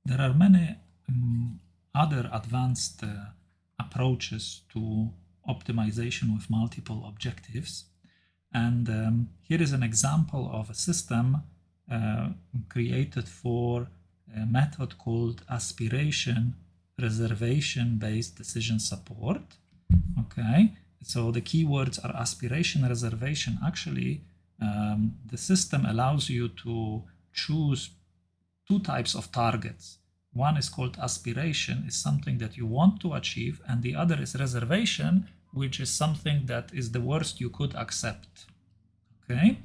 There are many other advanced approaches to optimization with multiple objectives. And here is an example of a system created for a method called Aspiration Reservation-Based Decision Support. Okay, so the keywords are aspiration, reservation. Actually, the system allows you to choose two types of targets. One is called aspiration, is something that you want to achieve, and the other is reservation, which is something that is the worst you could accept. Okay,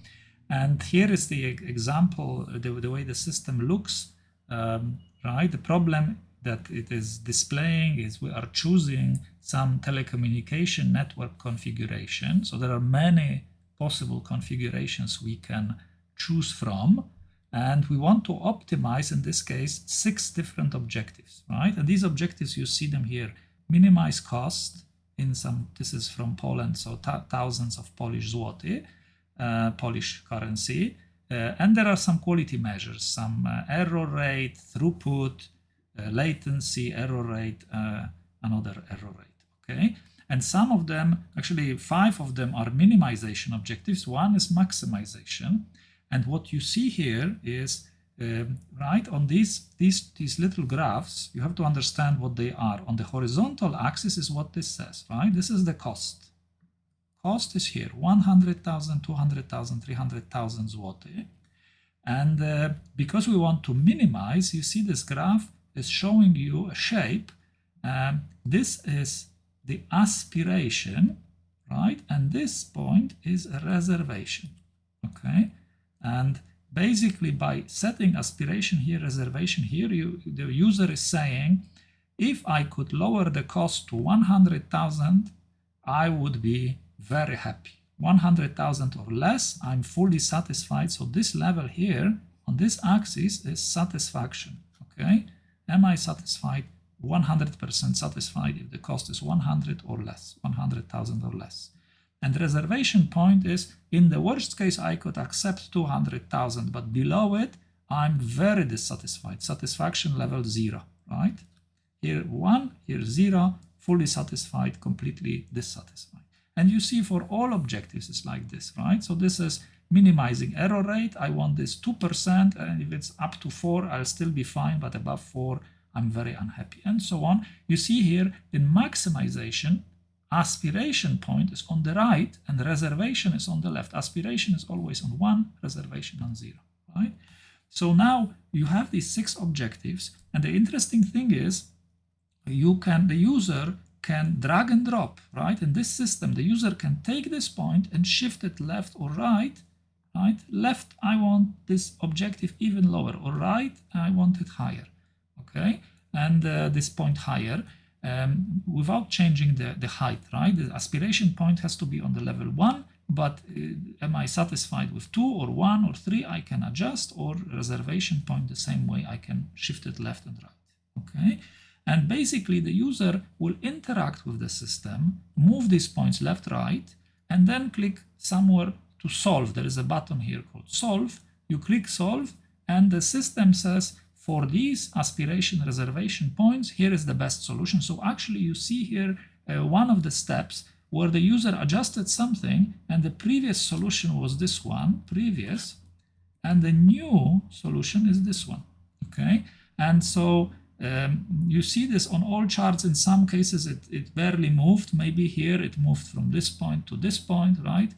and here is the example, the way the system looks, right? The problem that it is displaying is we are choosing some telecommunication network configuration. So there are many possible configurations we can choose from. And we want to optimize, in this case, 6 different objectives, right? And these objectives, you see them here. Minimize cost in some, this is from Poland, so thousands of Polish zloty, Polish currency. And there are some quality measures, some error rate, throughput, latency, error rate, another error rate, okay? And some of them, actually 5 of them are minimization objectives. One is maximization. And what you see here is, right, on these little graphs, you have to understand what they are. On the horizontal axis is what this says, right? This is the cost. Cost is here, 100,000, 200,000, 300,000 zloty. And because we want to minimize, you see this graph is showing you a shape. This is the aspiration, right? And this point is a reservation, okay? And basically by setting aspiration here, reservation here, the user is saying, if I could lower the cost to 100,000, I would be very happy. 100,000 or less, I'm fully satisfied. So this level here on this axis is satisfaction, okay? Am I satisfied? 100% satisfied if the cost is 100 or less, 100,000 or less. And reservation point is, in the worst case, I could accept 200,000, but below it, I'm very dissatisfied. Satisfaction level 0, right? Here 1, here 0, fully satisfied, completely dissatisfied. And you see for all objectives, it's like this, right? So this is minimizing error rate. I want this 2%, and if it's up to 4, I'll still be fine, but above 4, I'm very unhappy, and so on. You see here in maximization, aspiration point is on the right and reservation is on the left. Aspiration is always on 1, reservation on 0, right? So now you have these 6 objectives, and the interesting thing is the user can drag and drop, right? In this system, the user can take this point and shift it left or right, right? Left, I want this objective even lower, or right, I want it higher, okay? And this point higher. Without changing the height, right? The aspiration point has to be on the level 1, but am I satisfied with 2 or 1 or 3? I can adjust, or reservation point the same way, I can shift it left and right, okay? And basically the user will interact with the system, move these points left, right, and then click somewhere to solve. There is a button here called solve. You click solve, and the system says, for these aspiration reservation points, here is the best solution. So actually you see here one of the steps where the user adjusted something, and the previous solution was this one, previous, and the new solution is this one, okay? And so you see this on all charts. In some cases it barely moved. Maybe here it moved from this point to this point, right?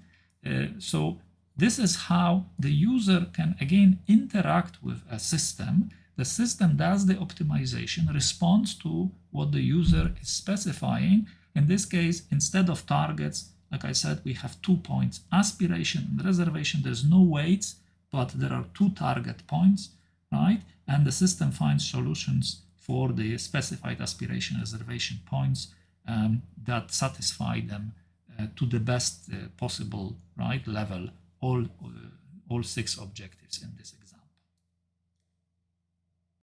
So this is how the user can again interact with a system. The system does the optimization, responds to what the user is specifying. In this case, instead of targets, like I said, we have 2 points, aspiration and reservation. There's no weights, but there are 2 target points, right? And the system finds solutions for the specified aspiration reservation points that satisfy them to the best possible, right, level, all 6 objectives in this example.